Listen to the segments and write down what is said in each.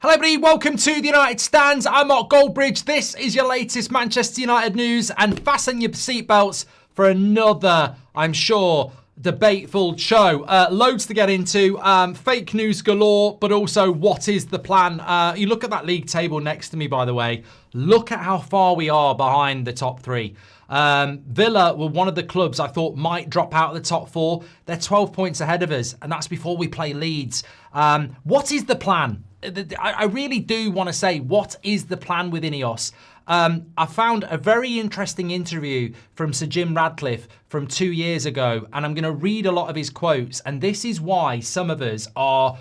Hello everybody, welcome to the United Stands. I'm Mark Goldbridge. This is your latest Manchester United news, and fasten your seatbelts for another, I'm sure, debateful show. Loads to get into, fake news galore, but also what is the plan? You look at that league table next to me, by the way. Look at how far we are behind the top three. Villa were one of the clubs I thought might drop out of the top four. They're 12 points ahead of us, and that's before we play Leeds. What is the plan? I really do want to say, what is the plan with Ineos? I found a very interesting interview from Sir Jim Ratcliffe from 2 years ago, and I'm going to read a lot of his quotes, and this is why some of us are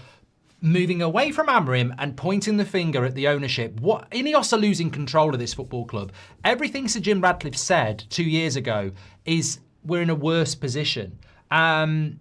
moving away from Amarim and pointing the finger at the ownership. Ineos are losing control of this football club. Everything Sir Jim Ratcliffe said 2 years ago is we're in a worse position. And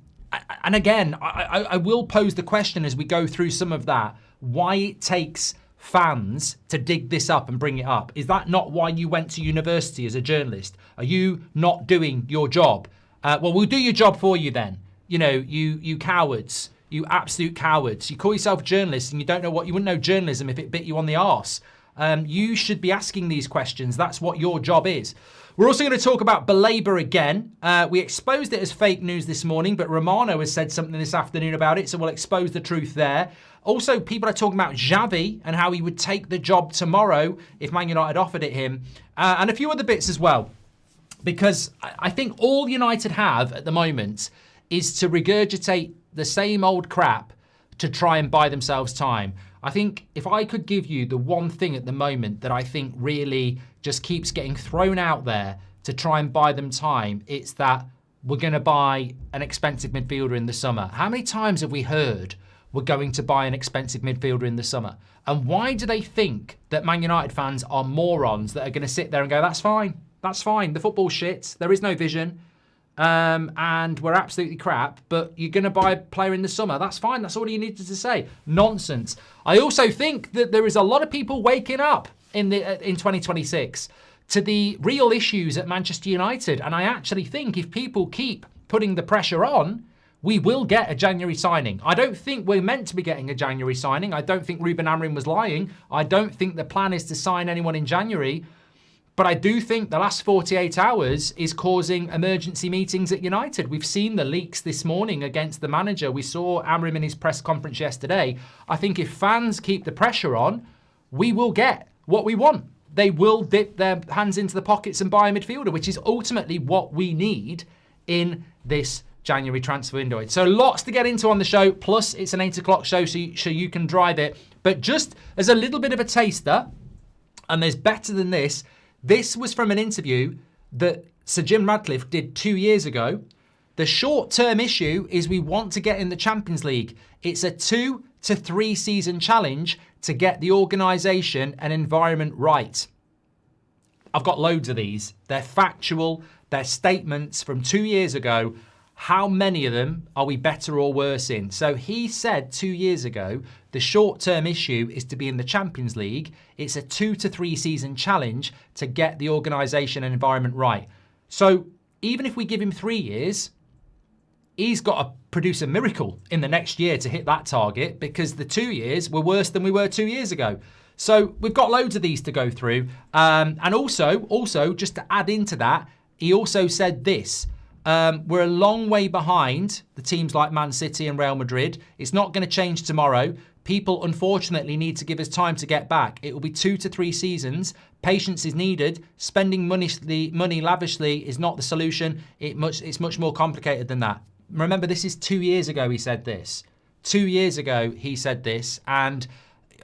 again, I will pose the question as we go through some of that, why it takes fans to dig this up and bring it up. Is that not why you went to university as a journalist? Are you not doing your job? Well, we'll do your job for you then. You know, you cowards, you absolute cowards. You call yourself journalists and you don't know what, you wouldn't know journalism if it bit you on the arse. You should be asking these questions. That's what your job is. We're also going to talk about Baleba again. We exposed it as fake news this morning, but Romano has said something this afternoon about it, so we'll expose the truth there. Also, people are talking about Javi and how he would take the job tomorrow if Man United offered it him, and a few other bits as well. Because I think all United have at the moment is to regurgitate the same old crap to try and buy themselves time. I think if I could give you the one thing at the moment that I think really just keeps getting thrown out there to try and buy them time, it's that we're going to buy an expensive midfielder in the summer. How many times have we heard we're going to buy an expensive midfielder in the summer? And why do they think that Man United fans are morons that are going to sit there and go, that's fine, the football's shit, there is no vision, and we're absolutely crap, but you're going to buy a player in the summer. That's fine. That's all you needed to say. Nonsense. I also think that there is a lot of people waking up in 2026 to the real issues at Manchester United. And I actually think if people keep putting the pressure on, we will get a January signing. I don't think we're meant to be getting a January signing. I don't think Ruben Amarim was lying. I don't think the plan is to sign anyone in January. But I do think the last 48 hours is causing emergency meetings at United. We've seen the leaks this morning against the manager. We saw Amarim in his press conference yesterday. I think if fans keep the pressure on, we will get what we want. They will dip their hands into the pockets and buy a midfielder, which is ultimately what we need in this January transfer window. So lots to get into on the show. Plus, it's an 8 o'clock show, so you can drive it. But just as a little bit of a taster, and there's better than this, this was from an interview that Sir Jim Ratcliffe did 2 years ago. The short-term issue is we want to get in the Champions League. It's a 2 to 3 season challenge to get the organisation and environment right. I've got loads of these. They're factual. They're statements from 2 years ago. How many of them are we better or worse in? So he said 2 years ago, the short-term issue is to be in the Champions League. It's a 2 to 3 season challenge to get the organisation and environment right. So even if we give him 3 years, he's got to produce a miracle in the next year to hit that target, because the 2 years were worse than we were 2 years ago. So we've got loads of these to go through. And also, just to add into that, he also said this. We're a long way behind the teams like Man City and Real Madrid. It's not going to change tomorrow. People, unfortunately, need to give us time to get back. It will be 2 to 3 seasons. Patience is needed. Spending money lavishly is not the solution. It's much more complicated than that. Remember, this is 2 years ago he said this. 2 years ago he said this, and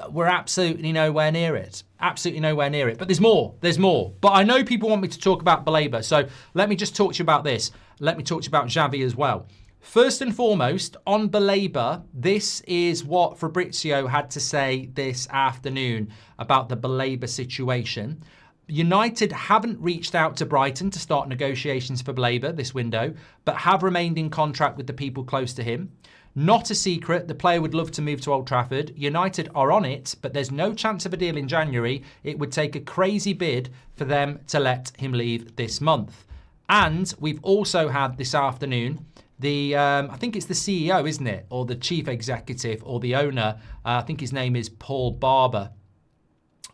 we're absolutely nowhere near it. Absolutely nowhere near it. But there's more. There's more. But I know people want me to talk about Baleba, so let me just talk to you about this. Let me talk to you about Xavi as well. First and foremost, on Baleba, this is what Fabrizio had to say this afternoon about the Baleba situation. United haven't reached out to Brighton to start negotiations for Baleba this window, but have remained in contract with the people close to him. Not a secret, the player would love to move to Old Trafford. United are on it, but there's no chance of a deal in January. It would take a crazy bid for them to let him leave this month. And we've also had this afternoon I think it's the CEO, isn't it? Or the chief executive or the owner. I think his name is Paul Barber.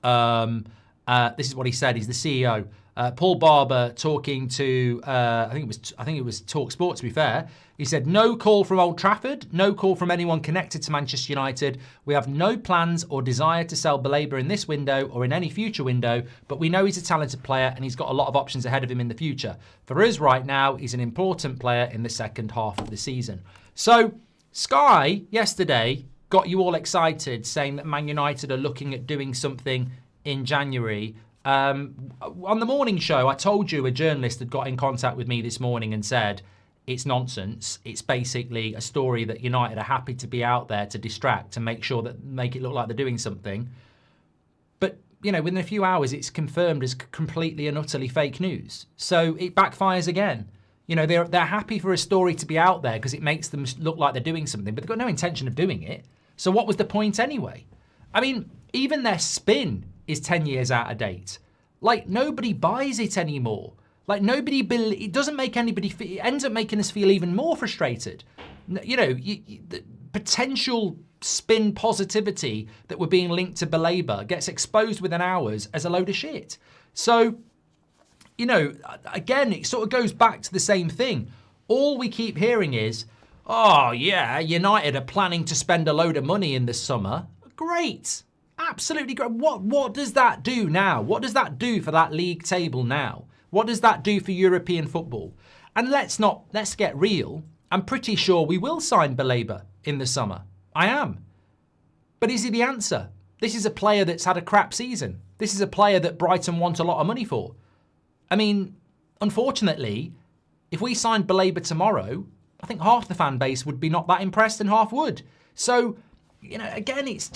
This is what he said. He's the CEO. Paul Barber talking to, I think it was Talk Sport, to be fair. He said, no call from Old Trafford, no call from anyone connected to Manchester United. We have no plans or desire to sell Baleba in this window or in any future window, but we know he's a talented player and he's got a lot of options ahead of him in the future. For us right now, he's an important player in the second half of the season. So Sky yesterday got you all excited, saying that Man United are looking at doing something in January. On the morning show, I told you a journalist had got in contact with me this morning and said, it's nonsense. It's basically a story that United are happy to be out there to distract, to make it look like they're doing something. But, you know, within a few hours, it's confirmed as completely and utterly fake news. So it backfires again. You know, they're happy for a story to be out there because it makes them look like they're doing something, but they've got no intention of doing it. So what was the point anyway? I mean, even their spin is 10 years out of date. Like, nobody buys it anymore. Like, it doesn't make anybody feel, it ends up making us feel even more frustrated. You know, the potential spin positivity that we're being linked to Baleba gets exposed within hours as a load of shit. So, you know, again, it sort of goes back to the same thing. All we keep hearing is, oh, yeah, United are planning to spend a load of money in the summer. Great. Absolutely great. What does that do now? What does that do for that league table now? What does that do for European football? And let's get real. I'm pretty sure we will sign Baleba in the summer. I am. But is he the answer? This is a player that's had a crap season. This is a player that Brighton want a lot of money for. I mean, unfortunately, if we signed Baleba tomorrow, I think half the fan base would be not that impressed and half would. So, you know, again, it's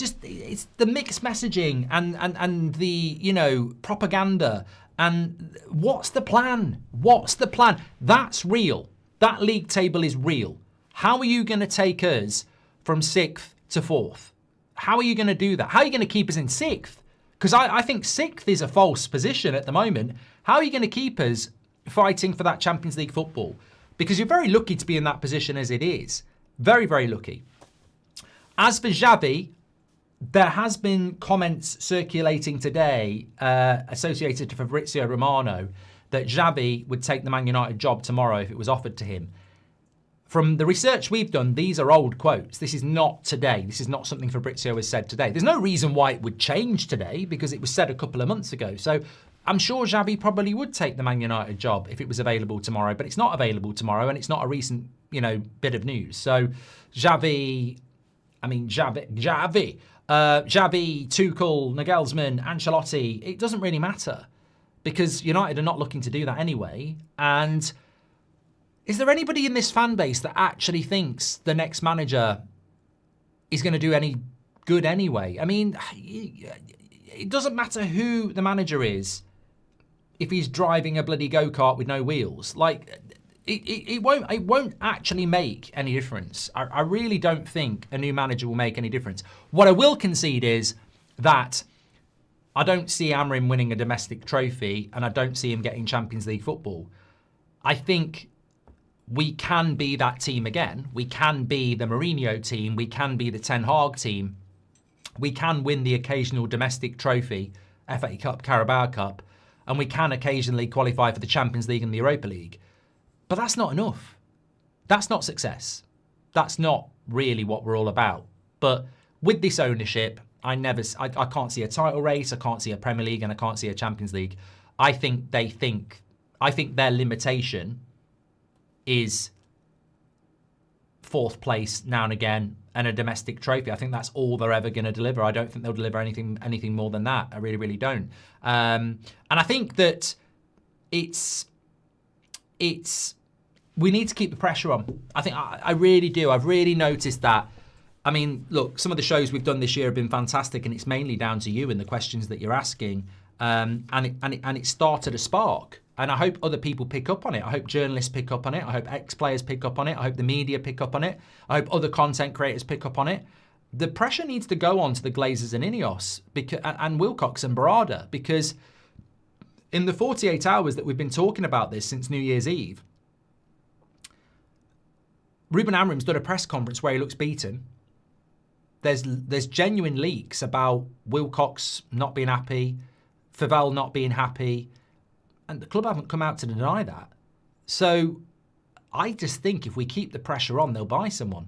the mixed messaging and the, you know, propaganda. And what's the plan? What's the plan? That's real. That league table is real. How are you going to take us from 6th to 4th? How are you going to do that? How are you going to keep us in 6th? Because I think 6th is a false position at the moment. How are you going to keep us fighting for that Champions League football? Because you're very lucky to be in that position as it is. Very, very lucky. As for Xavi, there has been comments circulating today associated to Fabrizio Romano that Xavi would take the Man United job tomorrow if it was offered to him. From the research we've done, these are old quotes. This is not today. This is not something Fabrizio has said today. There's no reason why it would change today because it was said a couple of months ago. So I'm sure Xavi probably would take the Man United job if it was available tomorrow, but it's not available tomorrow and it's not a recent, you know, bit of news. So Xavi, Tuchel, Nagelsmann, Ancelotti, it doesn't really matter because United are not looking to do that anyway. And is there anybody in this fan base that actually thinks the next manager is going to do any good anyway? I mean, it doesn't matter who the manager is if he's driving a bloody go-kart with no wheels. Like, it won't actually make any difference. I really don't think a new manager will make any difference. What I will concede is that I don't see Amarim winning a domestic trophy and I don't see him getting Champions League football. I think we can be that team again. We can be the Mourinho team. We can be the Ten Hag team. We can win the occasional domestic trophy, FA Cup, Carabao Cup, and we can occasionally qualify for the Champions League and the Europa League. But that's not enough. That's not success. That's not really what we're all about. But with this ownership, I can't see a title race, I can't see a Premier League, and I can't see a Champions League. I think their limitation is 4th place now and again and a domestic trophy. I think that's all they're ever going to deliver. I don't think they'll deliver anything more than that. I really, really don't. And I think that we need to keep the pressure on. I really do. I've really noticed that. I mean, look, some of the shows we've done this year have been fantastic, and it's mainly down to you and the questions that you're asking. And it started a spark. And I hope other people pick up on it. I hope journalists pick up on it. I hope ex-players pick up on it. I hope the media pick up on it. I hope other content creators pick up on it. The pressure needs to go on to the Glazers and Ineos and Wilcox and Barada, because in the 48 hours that we've been talking about this since New Year's Eve, Ruben Amarim's done a press conference where he looks beaten. There's genuine leaks about Wilcox not being happy, Favell not being happy, and the club haven't come out to deny that. So I just think if we keep the pressure on, they'll buy someone.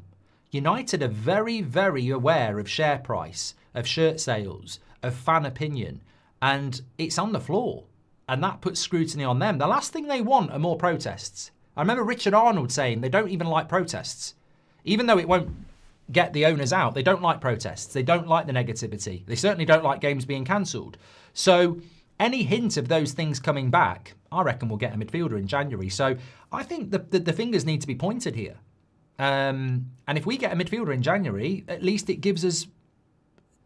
United are very, very aware of share price, of shirt sales, of fan opinion, and it's on the floor. And that puts scrutiny on them. The last thing they want are more protests. I remember Richard Arnold saying they don't even like protests. Even though it won't get the owners out, they don't like protests. They don't like the negativity. They certainly don't like games being cancelled. So any hint of those things coming back, I reckon we'll get a midfielder in January. So I think the fingers need to be pointed here. And if we get a midfielder in January, at least it gives us,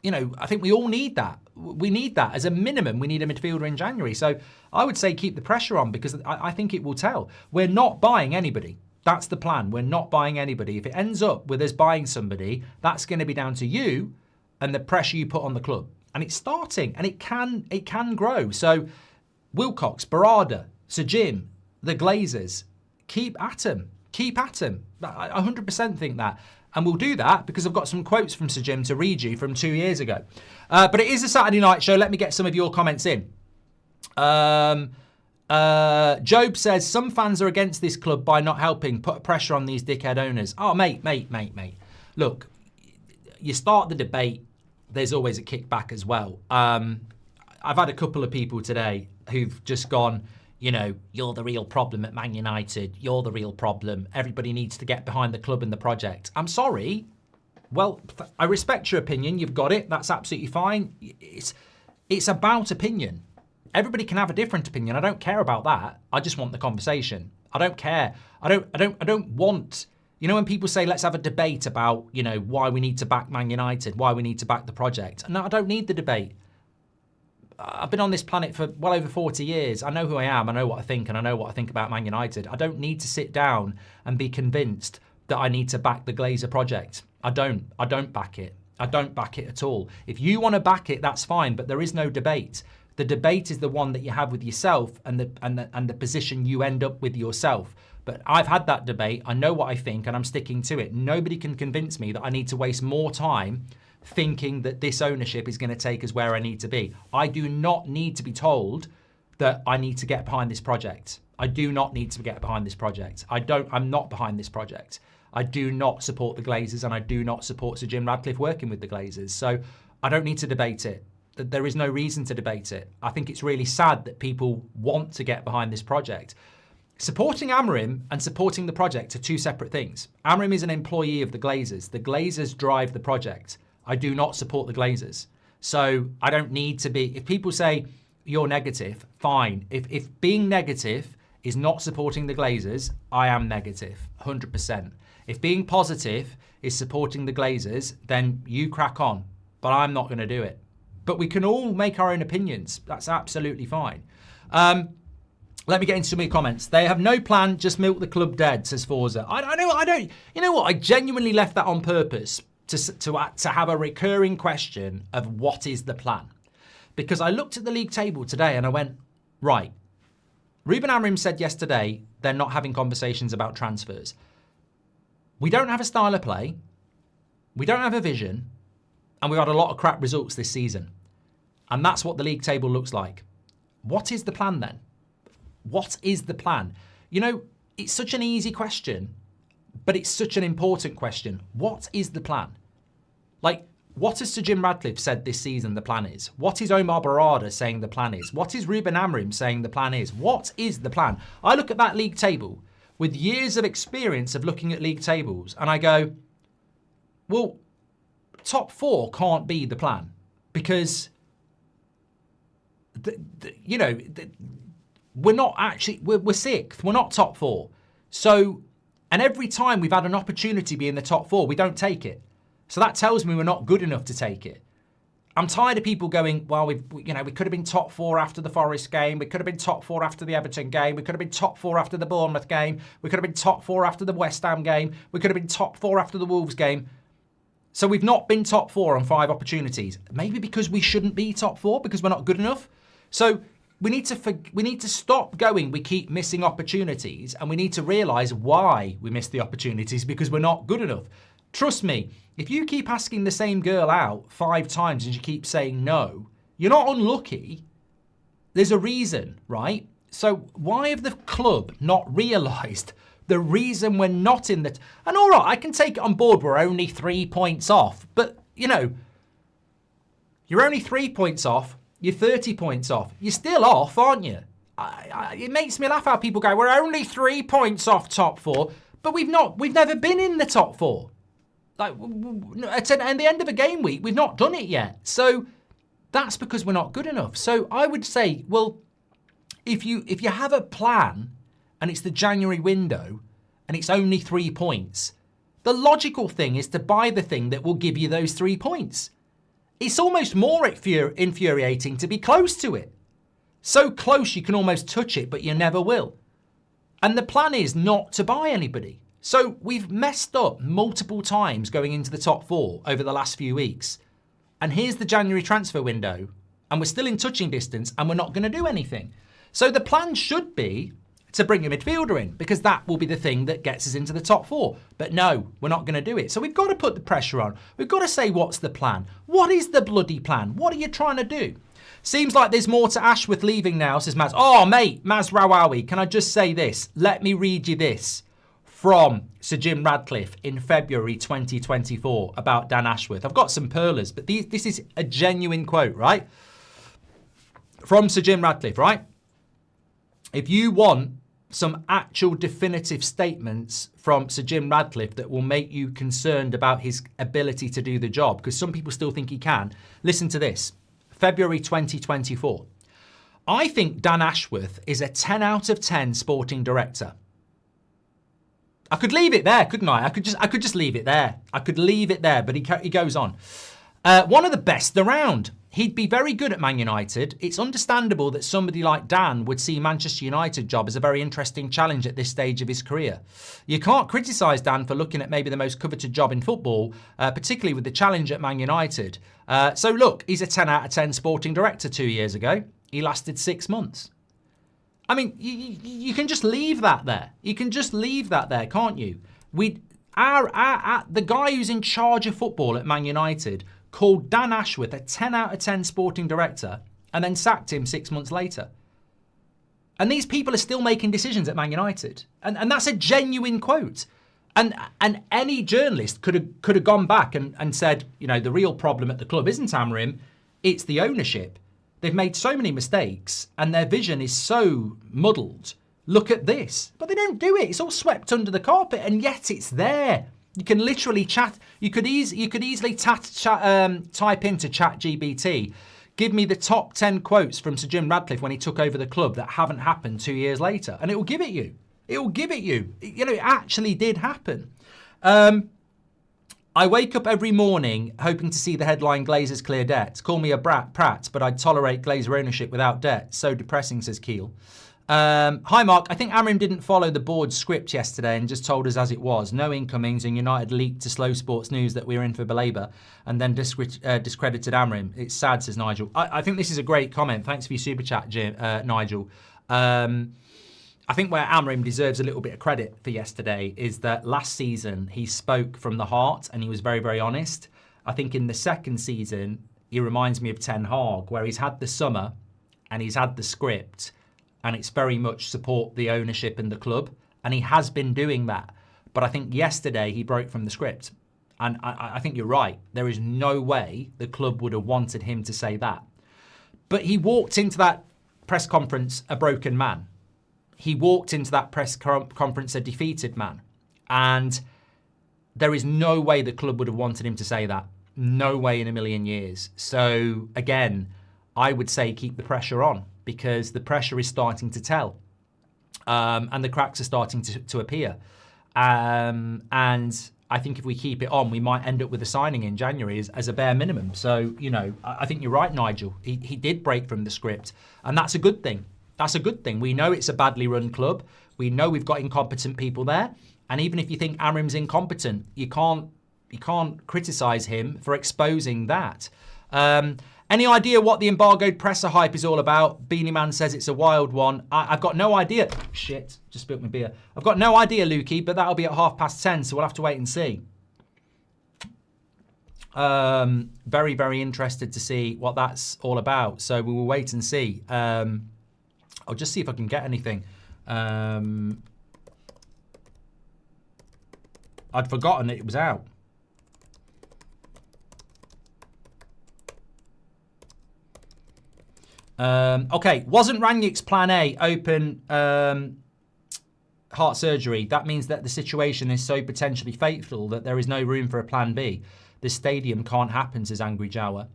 I think we all need that. We need that. As a minimum, we need a midfielder in January. So I would say keep the pressure on because I think it will tell. We're not buying anybody. That's the plan. We're not buying anybody. If it ends up with us buying somebody, that's going to be down to you and the pressure you put on the club. And it's starting and it can grow. So Wilcox, Barada, Sir Jim, the Glazers, keep at them. Keep at them. I 100% think that. And we'll do that because I've got some quotes from Sir Jim to read you from 2 years ago. But it is a Saturday night show. Let me get some of your comments in. Job says, some fans are against this club by not helping, put pressure on these dickhead owners. Oh, mate. Look, you start the debate, there's always a kickback as well. I've had a couple of people today who've just gone, you're the real problem at Man United. You're the real problem. Everybody needs to get behind the club and the project. I'm sorry. Well, I respect your opinion. You've got it. That's absolutely fine. It's about opinion. Everybody can have a different opinion. I don't care about that. I just want the conversation. I don't care. I don't want, when people say, let's have a debate about, why we need to back Man United, why we need to back the project. No, I don't need the debate. I've been on this planet for well over 40 years. I know who I am. I know what I think, and I know what I think about Man United. I don't need to sit down and be convinced that I need to back the Glazer project. I don't back it. I don't back it at all. If you want to back it, that's fine, but there is no debate. The debate is the one that you have with yourself and the position you end up with yourself. But I've had that debate. I know what I think, and I'm sticking to it. Nobody can convince me that I need to waste more time thinking that this ownership is going to take us where I need to be. I do not need to be told that I need to get behind this project. I do not need to get behind this project. I'm not behind this project. I do not support the Glazers and I do not support Sir Jim Ratcliffe working with the Glazers. So I don't need to debate it. There is no reason to debate it. I think it's really sad that people want to get behind this project. Supporting Amarim and supporting the project are two separate things. Amarim is an employee of the Glazers. The Glazers drive the project. I do not support the Glazers. So I don't need to be, if people say you're negative, fine. If being negative is not supporting the Glazers, I am negative, 100%. If being positive is supporting the Glazers, then you crack on, but I'm not going to do it. But we can all make our own opinions. That's absolutely fine. Let me get into some of your comments. They have no plan, just milk the club dead, says Forza. I don't. You know what? I genuinely left that on purpose to have a recurring question of what is the plan. Because I looked at the league table today and I went, right, Ruben Amarim said yesterday they're not having conversations about transfers. We don't have a style of play. We don't have a vision. And we've had a lot of crap results this season. And that's what the league table looks like. What is the plan then? What is the plan? It's such an easy question, but it's such an important question. What is the plan? What has Sir Jim Ratcliffe said this season the plan is? What is Omar Barada saying the plan is? What is Ruben Amarim saying the plan is? What is the plan? I look at that league table with years of experience of looking at league tables and I go, well, top four can't be the plan because, we're not actually, we're sixth. We're not top four. So, and every time we've had an opportunity to be in the top four, we don't take it. So that tells me we're not good enough to take it. I'm tired of people going, well, we could have been top four after the Forest game. We could have been top four after the Everton game. We could have been top four after the Bournemouth game. We could have been top four after the West Ham game. We could have been top four after the Wolves game. So we've not been top four on 5 opportunities. Maybe because we shouldn't be top four because we're not good enough. So we need to stop going, we keep missing opportunities, and we need to realise why we miss the opportunities, because we're not good enough. Trust me, if you keep asking the same girl out 5 times and you keep saying no, you're not unlucky. There's a reason, right? So why have the club not realised the reason we're not in the... And all right, I can take it on board, we're only 3 points off. But, you know, you're only 3 points off, you're 30 points off. You're still off, aren't you? It makes me laugh how people go, we're only 3 points off top 4, but we've never been in the top 4. Like, at the end of a game week, we've not done it yet. So that's because we're not good enough. So I would say, well, if you have a plan and it's the January window and it's only 3 points, the logical thing is to buy the thing that will give you those 3 points. It's almost more infuriating to be close to it. So close you can almost touch it, but you never will. And the plan is not to buy anybody. So we've messed up multiple times going into the top 4 over the last few weeks. And here's the January transfer window, and we're still in touching distance, and we're not going to do anything. So the plan should be to bring a midfielder in, because that will be the thing that gets us into the top 4. But no, we're not going to do it. So we've got to put the pressure on. We've got to say, what's the plan? What is the bloody plan? What are you trying to do? Seems like there's more to Ashworth leaving now, says Maz. Oh, mate, Maz Rawawi, can I just say this? Let me read you this from Sir Jim Ratcliffe in February 2024 about Dan Ashworth. I've got some perlers, but this is a genuine quote, right? From Sir Jim Ratcliffe, right? If you want some actual definitive statements from Sir Jim Ratcliffe that will make you concerned about his ability to do the job, because some people still think he can, listen to this. February 2024. I think Dan Ashworth is a 10 out of 10 sporting director. I could leave it there, couldn't I? I could just leave it there. I could leave it there, but he goes on. One of the best around. He'd be very good at Man United. It's understandable that somebody like Dan would see Manchester United job as a very interesting challenge at this stage of his career. You can't criticise Dan for looking at maybe the most coveted job in football, particularly with the challenge at Man United. So look, he's a 10 out of 10 sporting director 2 years ago. He lasted 6 months. I mean, you can just leave that there. You can just leave that there, can't you? The guy who's in charge of football at Man United called Dan Ashworth a 10 out of 10 sporting director and then sacked him 6 months later. And these people are still making decisions at Man United. And that's a genuine quote. And any journalist could have gone back and said, you know, the real problem at the club isn't Amarim, it's the ownership. They've made so many mistakes and their vision is so muddled. Look at this. But they don't do it. It's all swept under the carpet, and yet it's there. You can literally chat. You could easily type into ChatGPT, give me the top 10 quotes from Sir Jim Ratcliffe when he took over the club that haven't happened 2 years later, and it will give it you. It will give it you. You know, it actually did happen. I wake up every morning hoping to see the headline Glazers clear debts. Call me a prat, but I'd tolerate Glazer ownership without debt. So depressing, says Keel. Hi, Mark. I think Amarim didn't follow the board's script yesterday and just told us as it was. No incomings, and United leaked to Slow Sports News that we were in for Baleba and then discredited Amarim. It's sad, says Nigel. I think this is a great comment. Thanks for your super chat, Nigel. I think where Amarim deserves a little bit of credit for yesterday is that last season he spoke from the heart and he was very, very honest. I think in the second season, he reminds me of Ten Hag, where he's had the summer and he's had the script, and it's very much support the ownership and the club. And he has been doing that. But I think yesterday he broke from the script. And I think you're right. There is no way the club would have wanted him to say that. But he walked into that press conference a broken man. He walked into that press conference a defeated man. And there is no way the club would have wanted him to say that. No way in a million years. So again, I would say keep the pressure on, because the pressure is starting to tell. And the cracks are starting to appear. And I think if we keep it on, we might end up with a signing in January as a bare minimum. So, you know, I think you're right, Nigel. He did break from the script. And that's a good thing. That's a good thing. We know it's a badly run club. We know we've got incompetent people there. And even if you think Amarim's incompetent, you can't criticise him for exposing that. Any idea what the embargoed presser hype is all about? Beanie Man says it's a wild one. I've got no idea. Shit, just spilt my beer. I've got no idea, Lukey, but that'll be at 10:30, so we'll have to wait and see. Very, very interested to see what that's all about. So we will wait and see. I'll just see if I can get anything. I'd forgotten that it was out. Okay, wasn't Rangnick's plan A open heart surgery? That means that the situation is so potentially fatal that there is no room for a plan B. This stadium can't happen, says Angry Jawa.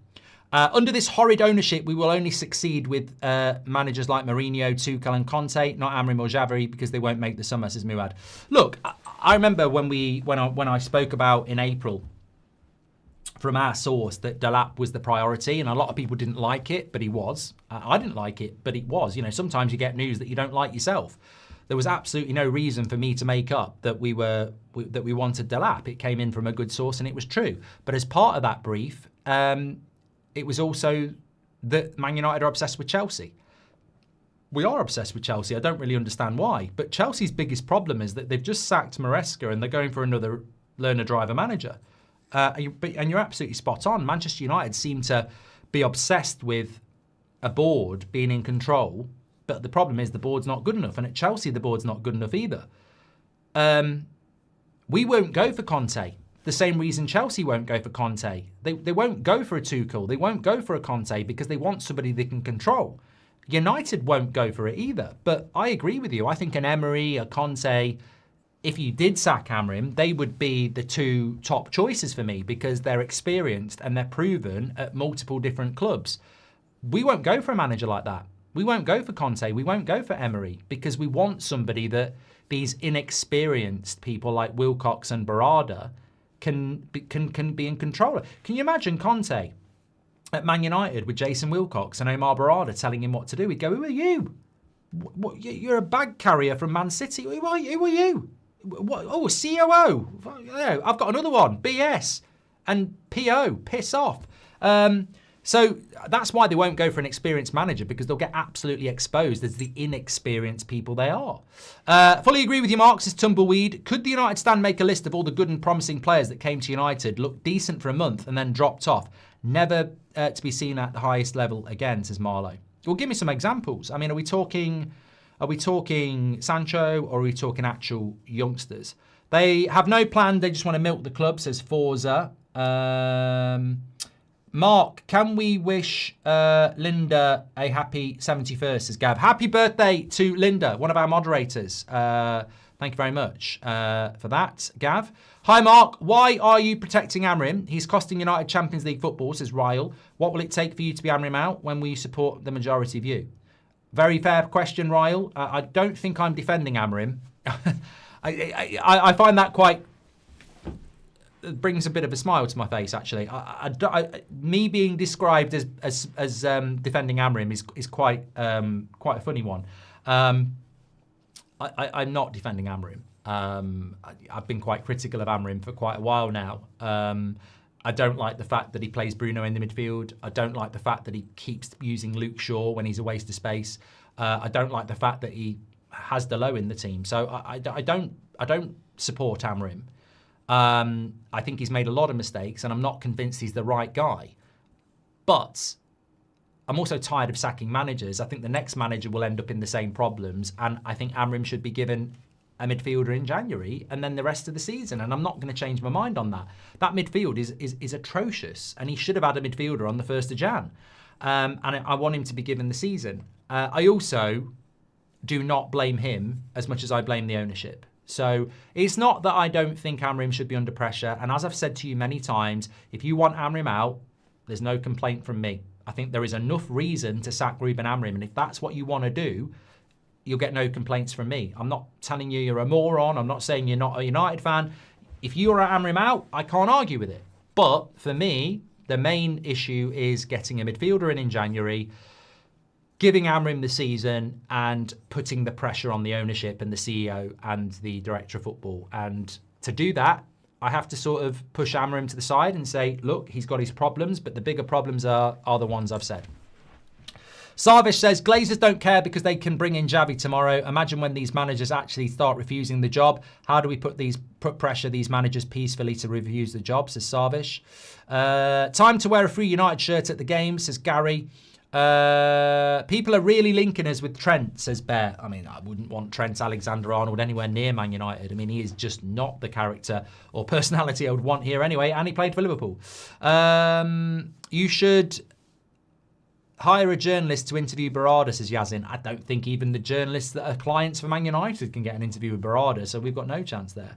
Under this horrid ownership, we will only succeed with managers like Mourinho, Tuchel and Conte, not Amarim or Xavi, because they won't make the summer, says Muad. Look, I remember when I spoke about in April from our source that Delap was the priority, and a lot of people didn't like it, but he was. I didn't like it, but it was. You know, sometimes you get news that you don't like yourself. There was absolutely no reason for me to make up that we wanted Delap. It came in from a good source, and it was true. But as part of that brief, it was also that Man United are obsessed with Chelsea. We are obsessed with Chelsea. I don't really understand why. But Chelsea's biggest problem is that they've just sacked Maresca and they're going for another learner-driver manager. And you're absolutely spot on. Manchester United seem to be obsessed with a board being in control, but the problem is the board's not good enough. And at Chelsea, the board's not good enough either. We won't go for Conte. The same reason Chelsea won't go for Conte. They won't go for a Tuchel. They won't go for a Conte because they want somebody they can control. United won't go for it either. But I agree with you. I think an Emery, a Conte, if you did sack Amarim, they would be the two top choices for me because they're experienced and they're proven at multiple different clubs. We won't go for a manager like that. We won't go for Conte. We won't go for Emery because we want somebody that these inexperienced people like Wilcox and Barada can be in control of. Can you imagine Conte at Man United with Jason Wilcox and Omar Barada telling him what to do? He'd go, who are you? You're a bag carrier from Man City. Who are you? What? Oh, COO. I've got another one. BS. And PO. Piss off. So that's why they won't go for an experienced manager because they'll get absolutely exposed as the inexperienced people they are. Fully agree with you, Marx. It's tumbleweed. Could the United stand make a list of all the good and promising players that came to United, looked decent for a month and then dropped off? Never to be seen at the highest level again, says Marlowe. Well, give me some examples. I mean, are we talking Sancho or are we talking actual youngsters? They have no plan. They just want to milk the club, says Forza. Mark, can we wish Linda a happy 71st, says Gav. Happy birthday to Linda, one of our moderators. Thank you very much for that, Gav. Hi, Mark. Why are you protecting Amarim? He's costing United Champions League football, says Ryle. What will it take for you to be Amarim out when we support the majority view? Very fair question, Ryle. I don't think I'm defending Amarim. I find that quite... It brings a bit of a smile to my face, actually. Me being described as defending Amarim is quite a funny one. I'm not defending Amarim. I've been quite critical of Amarim for quite a while now. I don't like the fact that he plays Bruno in the midfield. I don't like the fact that he keeps using Luke Shaw when he's a waste of space. I don't like the fact that he has Delo in the team. So I don't support Amarim. I think he's made a lot of mistakes and I'm not convinced he's the right guy. But I'm also tired of sacking managers. I think the next manager will end up in the same problems. And I think Amarim should be given a midfielder in January and then the rest of the season. And I'm not going to change my mind on that. That midfield is atrocious. And he should have had a midfielder on the 1st of Jan. And I want him to be given the season. I also do not blame him as much as I blame the ownership. So it's not that I don't think Amarim should be under pressure. And as I've said to you many times, if you want Amarim out, there's no complaint from me. I think there is enough reason to sack Ruben Amarim. And if that's what you want to do, you'll get no complaints from me. I'm not telling you you're a moron. I'm not saying you're not a United fan. If you're Amarim out, I can't argue with it. But for me, the main issue is getting a midfielder in January, giving Amarim the season and putting the pressure on the ownership and the CEO and the director of football. And to do that, I have to sort of push Amarim to the side and say, look, he's got his problems, but the bigger problems are the ones I've said. Sarvish says, Glazers don't care because they can bring in Javi tomorrow. Imagine when these managers actually start refusing the job. How do we put pressure these managers peacefully to refuse the job, says Sarvish. Time to wear a Free United shirt at the game, says Gary. People are really linking us with Trent, says Bear. I mean, I wouldn't want Trent Alexander-Arnold anywhere near Man United. I mean, he is just not the character or personality I would want here anyway, and he played for Liverpool. You should hire a journalist to interview Barada, says Yazin. I don't think even the journalists that are clients for Man United can get an interview with Barada, so we've got no chance there.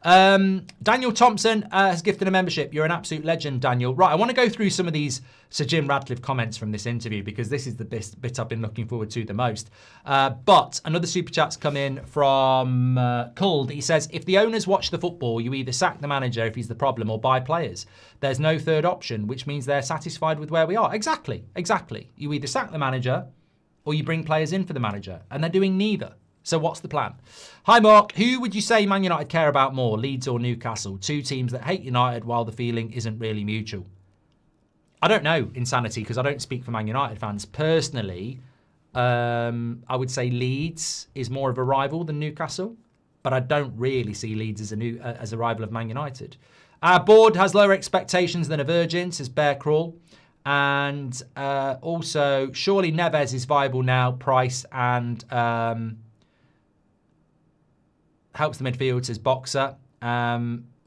Daniel Thompson has gifted a membership. You're an absolute legend, Daniel. Right, I want to go through some of these Sir Jim Ratcliffe comments from this interview because this is the bit I've been looking forward to the most. But another super chat's come in from Culled. He says, if the owners watch the football, you either sack the manager if he's the problem or buy players. There's no third option, which means they're satisfied with where we are. Exactly. You either sack the manager or you bring players in for the manager, and they're doing neither. So what's the plan? Hi, Mark. Who would you say Man United care about more, Leeds or Newcastle? Two teams that hate United while the feeling isn't really mutual. I don't know, Insanity, because I don't speak for Man United fans. Personally, I would say Leeds is more of a rival than Newcastle, but I don't really see Leeds as a rival of Man United. Our board has lower expectations than a Virgin, says Bear Crawl. And also, surely Neves is viable now, Price, and helps the midfield, says Boxer.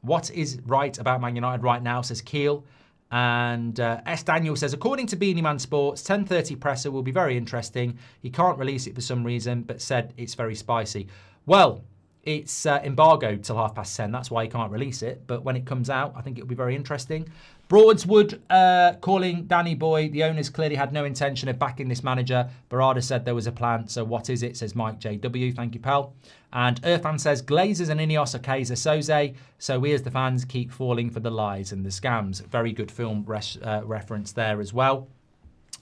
What is right about Man United right now, says Keel. And S. Daniel says, according to Beanie Man Sports, 10:30 presser will be very interesting. He can't release it for some reason, but said it's very spicy. Well, it's embargoed till 10:30. That's why he can't release it. But when it comes out, I think it'll be very interesting. Broadswood calling Danny Boy. The owners clearly had no intention of backing this manager. Barada said there was a plan. So what is it, says Mike JW. Thank you, pal. And Earthman says, Glazers and Ineos are Kaiser Soze. So we as the fans keep falling for the lies and the scams. Very good film reference there as well.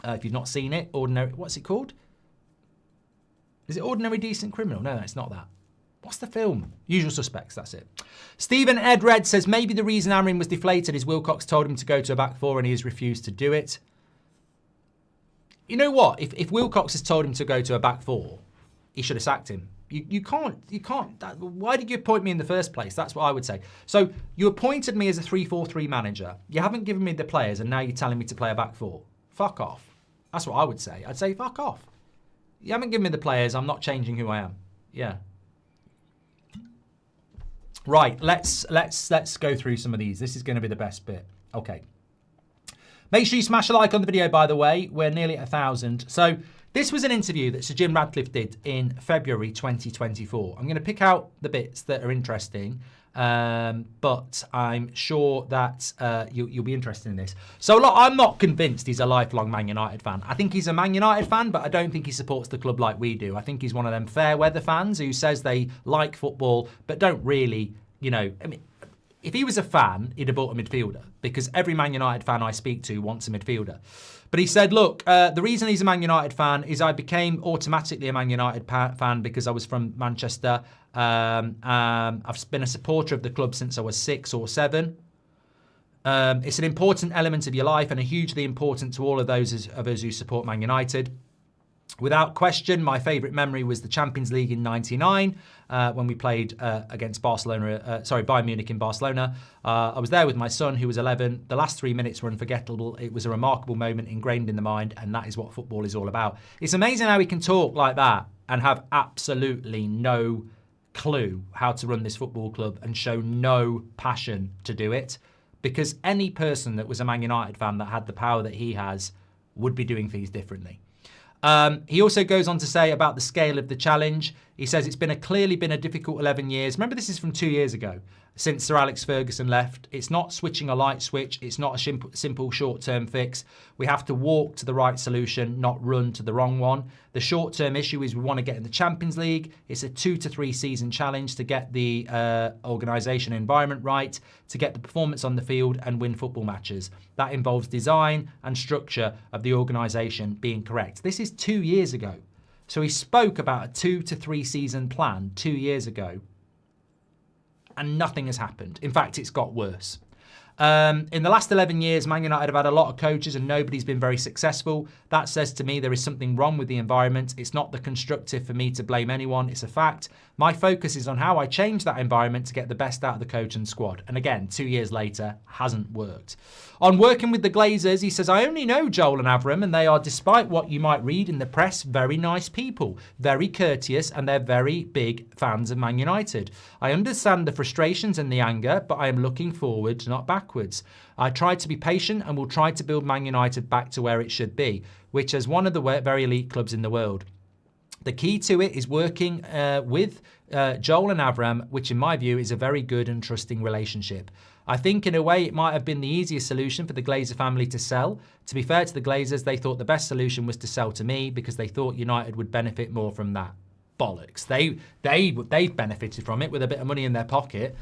If you've not seen it, Ordinary, what's it called? Is it Ordinary Decent Criminal? No, it's not that. What's the film? Usual Suspects, that's it. Stephen Ed Red says, maybe the reason Amarim was deflated is Wilcox told him to go to a back four and he has refused to do it. You know what? If Wilcox has told him to go to a back four, he should have sacked him. You can't. Why did you appoint me in the first place? That's what I would say. So you appointed me as a 3-4-3 manager. You haven't given me the players and now you're telling me to play a back four. Fuck off. That's what I would say. I'd say fuck off. You haven't given me the players. I'm not changing who I am. Yeah. Right, let's go through some of these. This is going to be the best bit. Okay. Make sure you smash a like on the video, by the way. We're nearly at 1,000. So this was an interview that Sir Jim Ratcliffe did in February 2024. I'm going to pick out the bits that are interesting, but I'm sure that you'll be interested in this. So look, I'm not convinced he's a lifelong Man United fan. I think he's a Man United fan, but I don't think he supports the club like we do. I think he's one of them fair weather fans who says they like football, but don't really, you know, I mean, if he was a fan, he'd have bought a midfielder because every Man United fan I speak to wants a midfielder. But he said, look, the reason he's a Man United fan is I became automatically a Man United fan because I was from Manchester. I've been a supporter of the club since I was 6 or 7. It's an important element of your life and a hugely important to all of those of us who support Man United. Without question, my favourite memory was the Champions League in '99 when we played against Bayern Munich in Barcelona. I was there with my son who was 11. The last 3 minutes were unforgettable. It was a remarkable moment ingrained in the mind, and that is what football is all about. It's amazing how he can talk like that and have absolutely no clue how to run this football club and show no passion to do it, because any person that was a Man United fan that had the power that he has would be doing things differently. He also goes on to say about the scale of the challenge. He says it's clearly been a difficult 11 years. Remember, this is from 2 years ago, since Sir Alex Ferguson left. It's not switching a light switch. It's not a simple short-term fix. We have to walk to the right solution, not run to the wrong one. The short-term issue is we want to get in the Champions League. It's a 2 to 3 season challenge to get the organisation environment right, to get the performance on the field and win football matches. That involves design and structure of the organisation being correct. This is 2 years ago. So he spoke about a 2 to 3 season plan 2 years ago. and nothing has happened. In fact, it's got worse. In the last 11 years, Man United have had a lot of coaches and nobody's been very successful. That says to me there is something wrong with the environment. It's not the constructive for me to blame anyone. It's a fact. My focus is on how I change that environment to get the best out of the coach and squad. And again, 2 years later, hasn't worked. On working with the Glazers, he says, I only know Joel and Avram, and they are, despite what you might read in the press, very nice people, very courteous, and they're very big fans of Man United. I understand the frustrations and the anger, but I am looking forward, not backwards. I tried to be patient and will try to build Man United back to where it should be, which is one of the very elite clubs in the world. The key to it is working with Joel and Avram, which in my view is a very good and trusting relationship. I think in a way it might have been the easiest solution for the Glazer family to sell. To be fair to the Glazers, they thought the best solution was to sell to me because they thought United would benefit more from that. Bollocks. They've benefited from it with a bit of money in their pocket.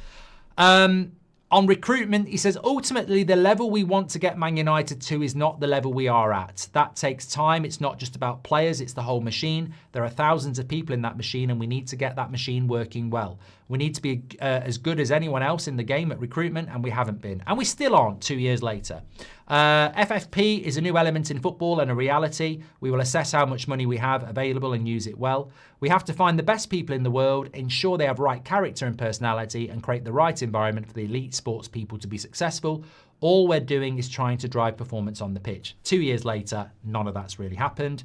On recruitment, he says, ultimately, the level we want to get Man United to is not the level we are at. That takes time. It's not just about players. It's the whole machine. There are thousands of people in that machine, and we need to get that machine working well. We need to be as good as anyone else in the game at recruitment, and we haven't been. And we still aren't 2 years later. FFP is a new element in football and a reality. We will assess how much money we have available and use it well. We have to find the best people in the world, ensure they have right character and personality, and create the right environment for the elite sports people to be successful. All we're doing is trying to drive performance on the pitch. 2 years later, none of that's really happened.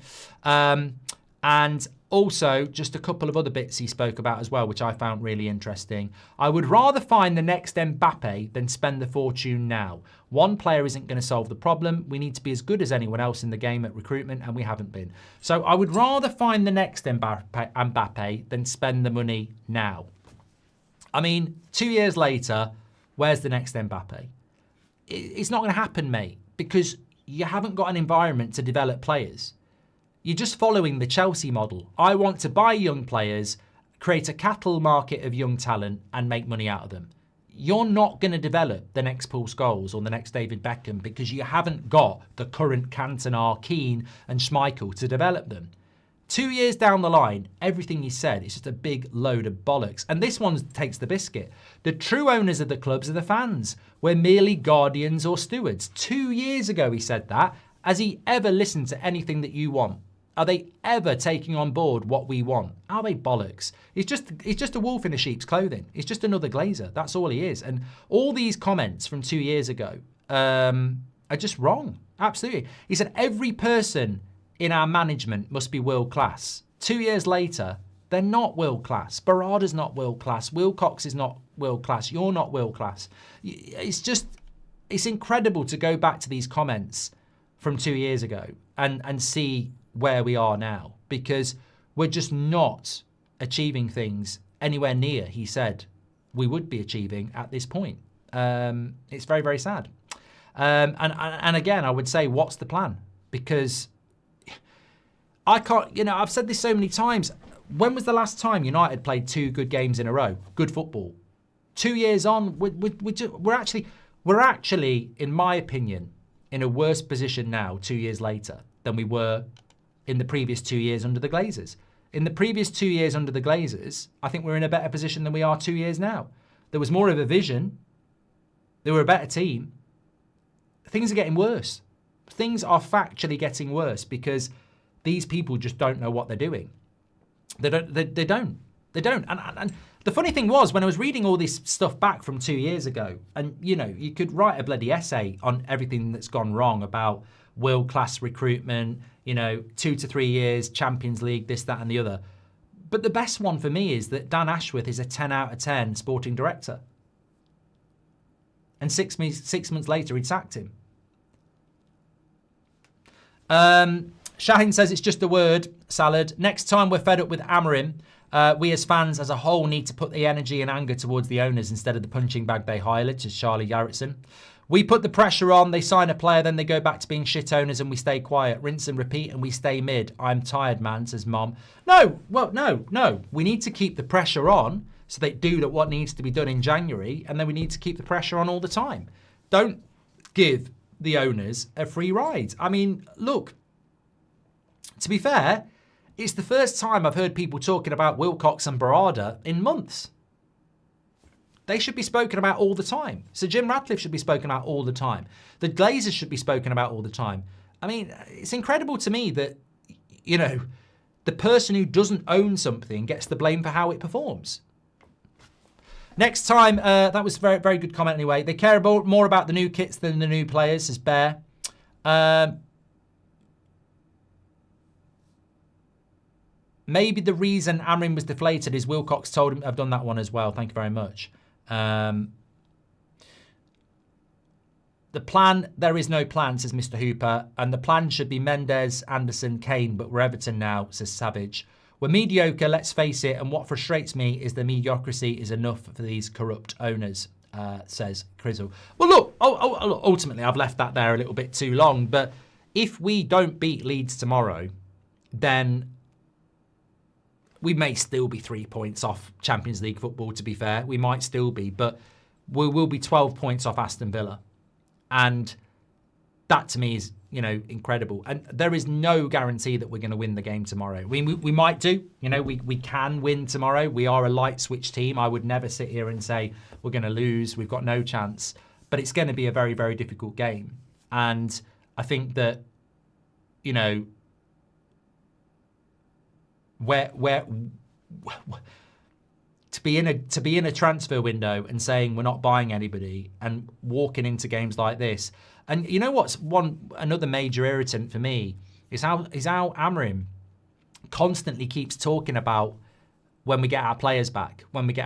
And also, just a couple of other bits he spoke about as well, which I found really interesting. I would rather find the next Mbappe than spend the fortune now. One player isn't going to solve the problem. We need to be as good as anyone else in the game at recruitment, and we haven't been. So I would rather find the next Mbappe than spend the money now. I mean, 2 years later, where's the next Mbappe? It's not going to happen, mate, because you haven't got an environment to develop players. You're just following the Chelsea model. I want to buy young players, create a cattle market of young talent, and make money out of them. You're not going to develop the next Paul Scholes or the next David Beckham because you haven't got the current Cantona, Keane, and Schmeichel to develop them. 2 years down the line, everything he said is just a big load of bollocks. And this one takes the biscuit. The true owners of the clubs are the fans. We're merely guardians or stewards. 2 years ago he said that. Has he ever listened to anything that you want? Are they ever taking on board what we want? Are they bollocks? He's just a wolf in a sheep's clothing. He's just another Glazer. That's all he is. And all these comments from 2 years ago are just wrong. Absolutely. He said every person in our management must be world class. 2 years later, they're not world class. Barada's not world class. Wilcox is not world class. You're not world class. It's incredible to go back to these comments from 2 years ago and see where we are now, because we're just not achieving things anywhere near, he said, we would be achieving at this point. It's very, very sad. And again, I would say, what's the plan? Because I can't, I've said this so many times. When was the last time United played 2 good games in a row? Good football. 2 years on, we're actually, in my opinion, in a worse position now, 2 years later, than we were in the previous 2 years under the Glazers. In the previous 2 years under the Glazers, I think we're in a better position than we are 2 years now. There was more of a vision. They were a better team. Things are getting worse. Things are factually getting worse because these people just don't know what they're doing. They don't. And the funny thing was, when I was reading all this stuff back from 2 years ago, and, you could write a bloody essay on everything that's gone wrong about world-class recruitment, 2 to 3 years, Champions League, this, that, and the other. But the best one for me is that Dan Ashworth is a 10 out of 10 sporting director. And 6 months later, he'd sacked him. Shahin says it's just a word, salad. Next time we're fed up with Amarim, we as fans as a whole need to put the energy and anger towards the owners instead of the punching bag they hired, says Charlie Garrettson. We put the pressure on, they sign a player, then they go back to being shit owners and we stay quiet. Rinse and repeat and we stay mid. I'm tired, man, says Mom. No. We need to keep the pressure on so they do what needs to be done in January, and then we need to keep the pressure on all the time. Don't give the owners a free ride. I mean, look, to be fair, it's the first time I've heard people talking about Wilcox and Barada in months. They should be spoken about all the time. So Jim Ratcliffe should be spoken about all the time. The Glazers should be spoken about all the time. I mean, it's incredible to me that, you know, the person who doesn't own something gets the blame for how it performs. Next time, that was a very, very good comment anyway. They care more about the new kits than the new players, says Bear. Maybe the reason Amarim was deflated is Wilcox told him. I've done that one as well. Thank you very much. The plan, there is no plan, says Mr. Hooper. And the plan should be Mendes, Anderson, Kane, but we're Everton now, says Savage. We're mediocre, let's face it. And what frustrates me is the mediocrity is enough for these corrupt owners, says Crizzle. Well, look, ultimately, I've left that there a little bit too long. But if we don't beat Leeds tomorrow, then we may still be 3 points off Champions League football, to be fair. We might still be, but we will be 12 points off Aston Villa. And that, to me, is, you know, incredible. And there is no guarantee that we're going to win the game tomorrow. We might do. You know, we can win tomorrow. We are a light switch team. I would never sit here and say we're going to lose. We've got no chance. But it's going to be a very, very difficult game. And I think that, you know, where to be in a transfer window and saying we're not buying anybody and walking into games like this, and you know what's another major irritant for me is how Amarim constantly keeps talking about when we get our players back, and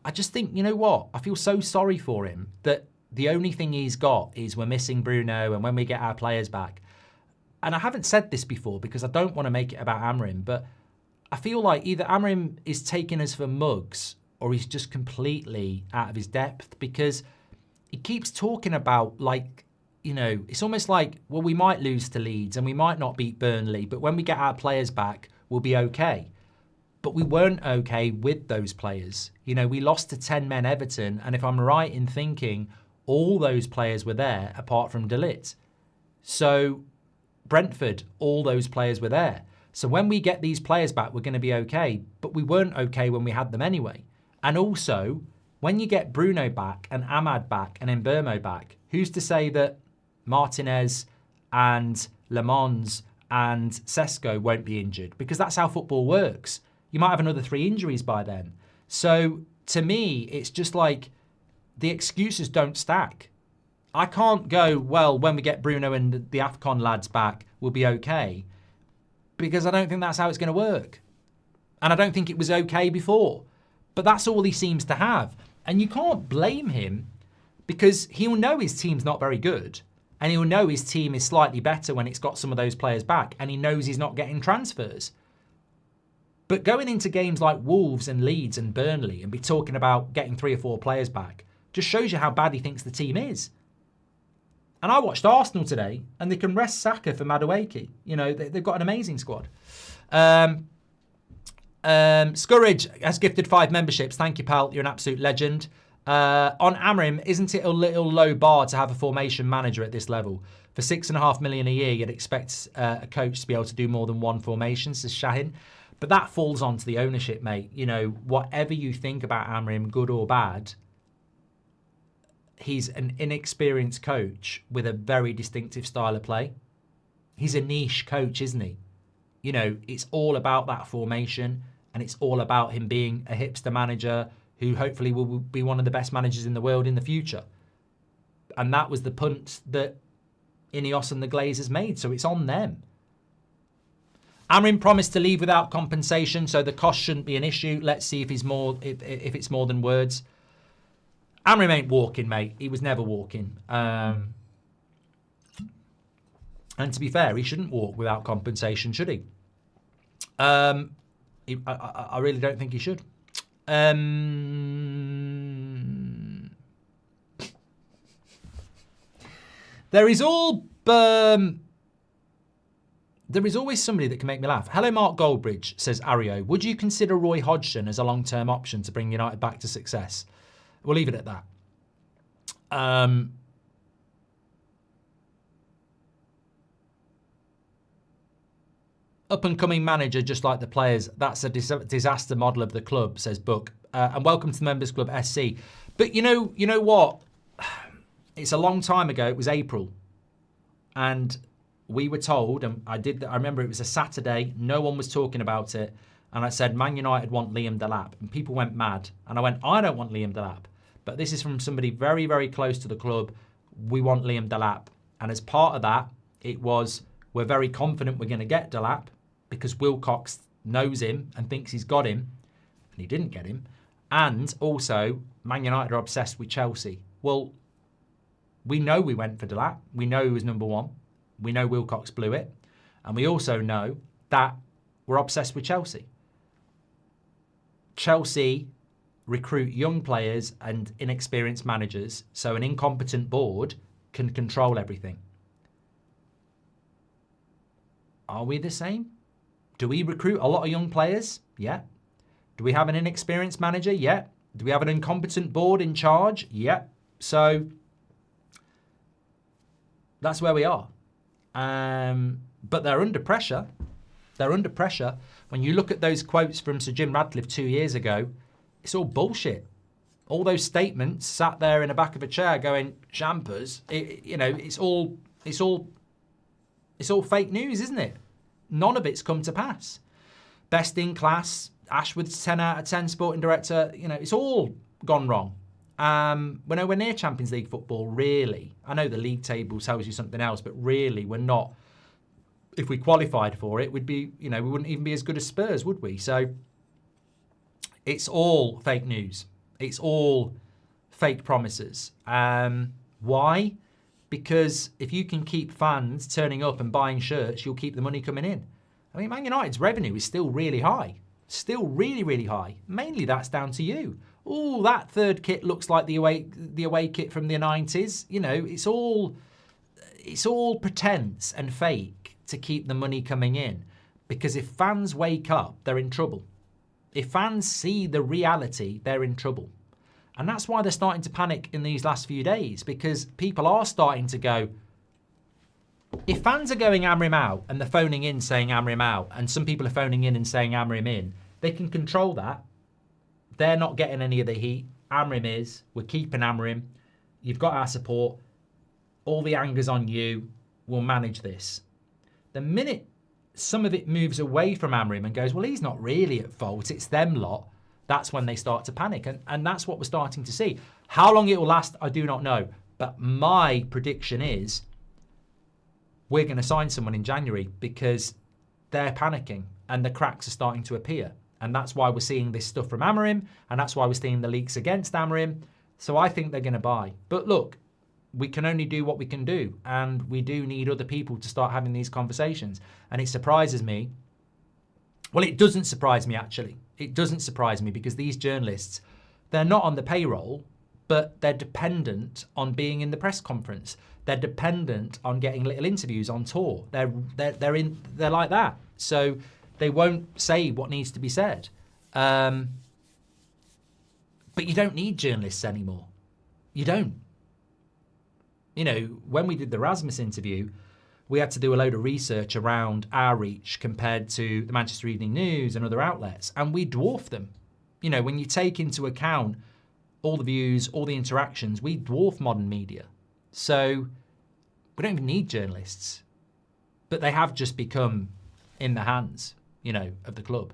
I just think, you know what, I feel so sorry for him that the only thing he's got is we're missing Bruno and when we get our players back. And I haven't said this before because I don't want to make it about Amarim, but I feel like either Amarim is taking us for mugs or he's just completely out of his depth, because he keeps talking about, like, you know, it's almost like, well, we might lose to Leeds and we might not beat Burnley, but when we get our players back, we'll be okay. But we weren't okay with those players. You know, we lost to 10-men Everton, and if I'm right in thinking, all those players were there apart from De Ligt. So Brentford, all those players were there. So when we get these players back, we're going to be okay. But we weren't okay when we had them anyway. And also, when you get Bruno back and Ahmad back and Mbeumo back, who's to say that Martinez and Le Mans and Sesko won't be injured? Because that's how football works. You might have another 3 injuries by then. So to me, it's just like the excuses don't stack. I can't go, well, when we get Bruno and the AFCON lads back, we'll be okay. Because I don't think that's how it's going to work. And I don't think it was okay before. But that's all he seems to have. And you can't blame him, because he'll know his team's not very good. And he'll know his team is slightly better when it's got some of those players back. And he knows he's not getting transfers. But going into games like Wolves and Leeds and Burnley and be talking about getting 3 or 4 players back just shows you how bad he thinks the team is. And I watched Arsenal today, and they can rest Saka for Madueke. You know, they've got an amazing squad. Scourge has gifted 5 memberships. Thank you, pal. You're an absolute legend. On Amarim, isn't it a little low bar to have a formation manager at this level? For $6.5 million a year, you'd expect a coach to be able to do more than one formation, says Shahin. But that falls onto the ownership, mate. You know, whatever you think about Amarim, good or bad, he's an inexperienced coach with a very distinctive style of play. He's a niche coach, isn't he? You know, it's all about that formation, and it's all about him being a hipster manager who hopefully will be one of the best managers in the world in the future. And that was the punt that Ineos and the Glazers made, so it's on them. Amarim promised to leave without compensation, so the cost shouldn't be an issue. Let's see if if it's more than words. Amarim ain't walking, mate. He was never walking. And to be fair, he shouldn't walk without compensation, should he? I really don't think he should. There is always somebody that can make me laugh. Hello, Mark Goldbridge, says Ario. Would you consider Roy Hodgson as a long-term option to bring United back to success? We'll leave it at that. Up-and-coming manager, just like the players. That's a disaster model of the club, says Book. And welcome to the Members Club SC. But you know what? It's a long time ago. It was April. And we were told, and I remember it was a Saturday, no one was talking about it. And I said, Man United want Liam Delap. And people went mad. And I went, I don't want Liam Delap. But this is from somebody very, very close to the club. We want Liam Delap. And as part of that, it was, we're very confident we're going to get Delap because Wilcox knows him and thinks he's got him. And he didn't get him. And also, Man United are obsessed with Chelsea. Well, we know we went for Delap. We know he was number one. We know Wilcox blew it. And we also know that we're obsessed with Chelsea. Chelsea recruit young players and inexperienced managers, so an incompetent board can control everything. Are we the same? Do we recruit a lot of young players? Yeah. Do we have an inexperienced manager? Yeah. Do we have an incompetent board in charge? Yeah. So that's where we are. But they're under pressure. They're under pressure. When you look at those quotes from Sir Jim Ratcliffe 2 years ago, it's all bullshit. All those statements sat there in the back of a chair going, Champers, it's all fake news, isn't it? None of it's come to pass. Best in class, Ashworth's 10 out of 10 sporting director, it's all gone wrong. We're nowhere near Champions League football, really. I know the league table tells you something else, but really we're not. If we qualified for it, we'd be, we wouldn't even be as good as Spurs, would we? So it's all fake news. It's all fake promises. Why? Because if you can keep fans turning up and buying shirts, you'll keep the money coming in. I mean, Man United's revenue is still really high. Still really, really high. Mainly that's down to you. Oh, that third kit looks like the away kit from the 90s. It's all pretense and fake to keep the money coming in. Because if fans wake up, they're in trouble. If fans see the reality, they're in trouble. And that's why they're starting to panic in these last few days, because people are starting to go, if fans are going Amarim out and they're phoning in saying Amarim out, and some people are phoning in and saying Amarim in, they can control that. They're not getting any of the heat. Amarim is. We're keeping Amarim. You've got our support. All the anger's on you. We'll manage this. The minute some of it moves away from Amarim and goes, well, he's not really at fault, it's them lot, that's when they start to panic. And that's what we're starting to see. How long it will last, I do not know. But my prediction is we're going to sign someone in January because they're panicking and the cracks are starting to appear. And that's why we're seeing this stuff from Amarim, and that's why we're seeing the leaks against Amarim. So I think they're going to buy. But look, we can only do what we can do, and we do need other people to start having these conversations. And it surprises me. Well, it doesn't surprise me, actually. It doesn't surprise me because these journalists, they're not on the payroll, but they're dependent on being in the press conference. They're dependent on getting little interviews on tour. They're like that. So they won't say what needs to be said. But you don't need journalists anymore. You don't. When we did the Rasmus interview, we had to do a load of research around our reach compared to the Manchester Evening News and other outlets, and we dwarf them. When you take into account all the views, all the interactions, we dwarf modern media. So we don't even need journalists. But they have just become in the hands, of the club.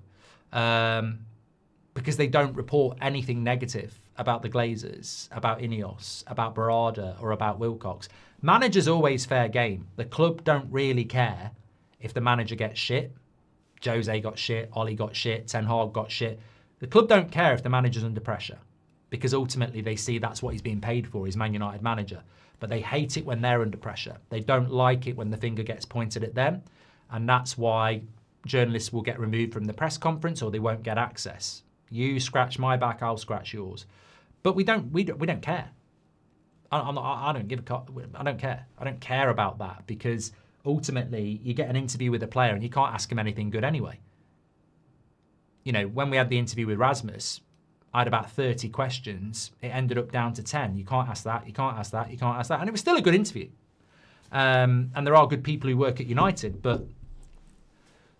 Because they don't report anything negative about the Glazers, about Ineos, about Barada, or about Wilcox. Manager's always fair game. The club don't really care if the manager gets shit. Jose got shit, Ollie got shit, Ten Hag got shit. The club don't care if the manager's under pressure, because ultimately they see that's what he's being paid for, is Man United manager. But they hate it when they're under pressure. They don't like it when the finger gets pointed at them. And that's why journalists will get removed from the press conference, or they won't get access. You scratch my back, I'll scratch yours. But we don't care. I don't give a. I don't care. I don't care about that, because ultimately you get an interview with a player and you can't ask him anything good anyway. When we had the interview with Rasmus, I had about 30 questions. It ended up down to 10. You can't ask that. You can't ask that. You can't ask that. And it was still a good interview. And there are good people who work at United, but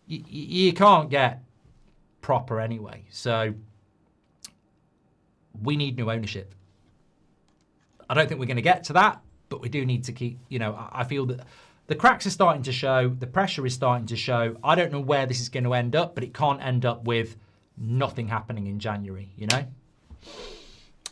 you can't get proper anyway. So we need new ownership. I don't think we're going to get to that, but we do need to keep, I feel that the cracks are starting to show, the pressure is starting to show. I don't know where this is going to end up, but it can't end up with nothing happening in January,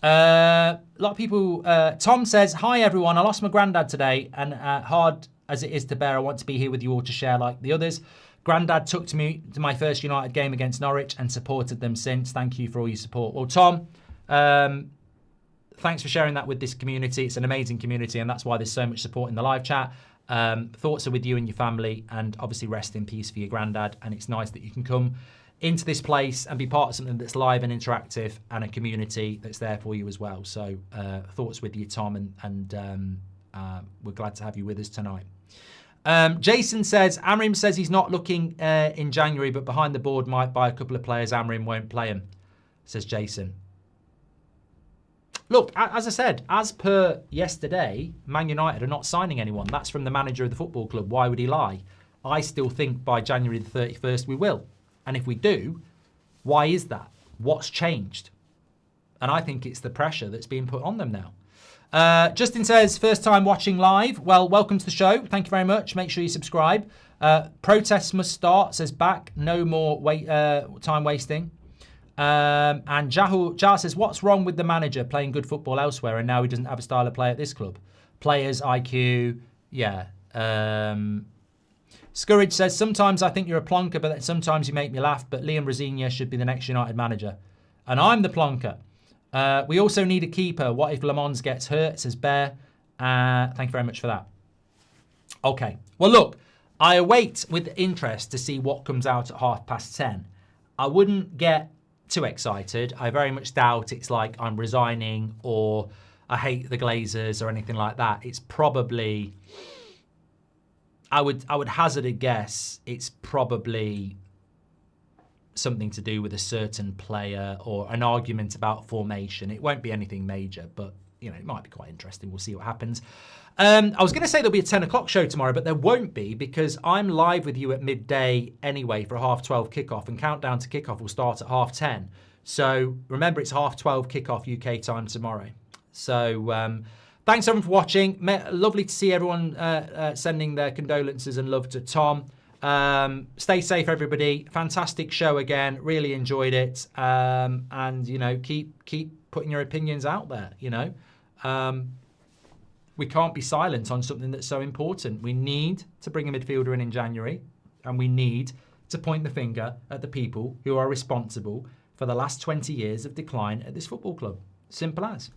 A lot of people, Tom says, hi everyone, I lost my granddad today, and hard as it is to bear, I want to be here with you all to share like the others. Granddad took me to my first United game against Norwich and supported them since. Thank you for all your support. Well, Tom, thanks for sharing that with this community. It's an amazing community, and that's why there's so much support in the live chat. Thoughts are with you and your family, and obviously rest in peace for your granddad. And it's nice that you can come into this place and be part of something that's live and interactive and a community that's there for you as well. So thoughts with you, Tom, and we're glad to have you with us tonight. Jason says, Amarim says he's not looking in January, but behind the board might buy a couple of players. Amarim won't play him, says Jason. Look, as I said, as per yesterday, Man United are not signing anyone. That's from the manager of the football club. Why would he lie? I still think by January the 31st we will. And if we do, why is that? What's changed? And I think it's the pressure that's being put on them now. Justin says, first time watching live. Well, welcome to the show. Thank you very much. Make sure you subscribe. Protests must start, says back. No more time wasting. And Jah says, what's wrong with the manager playing good football elsewhere and now he doesn't have a style of play at this club? Players, IQ, yeah. Scourge says, sometimes I think you're a plonker, but sometimes you make me laugh, but Liam Rosigne should be the next United manager. And I'm the plonker. We also need a keeper. What if Lamons gets hurt, says Bear. Thank you very much for that. Okay. Well, look, I await with interest to see what comes out at 10:30. I wouldn't get too excited. I very much doubt it's like I'm resigning or I hate the Glazers or anything like that. It's probably, I would hazard a guess, it's probably something to do with a certain player or an argument about formation. It won't be anything major, but it might be quite interesting. We'll see what happens. I was going to say there'll be a 10 o'clock show tomorrow, but there won't be because I'm live with you at midday anyway for a 12:30 kickoff, and countdown to kickoff will start at 10:30. So remember, it's 12:30 kickoff UK time tomorrow. So thanks everyone for watching. Lovely to see everyone sending their condolences and love to Tom. Stay safe, everybody. Fantastic show again. Really enjoyed it. And keep putting your opinions out there. We can't be silent on something that's so important. We need to bring a midfielder in January, and we need to point the finger at the people who are responsible for the last 20 years of decline at this football club. Simple as.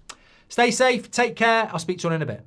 Stay safe. Take care. I'll speak to you all in a bit.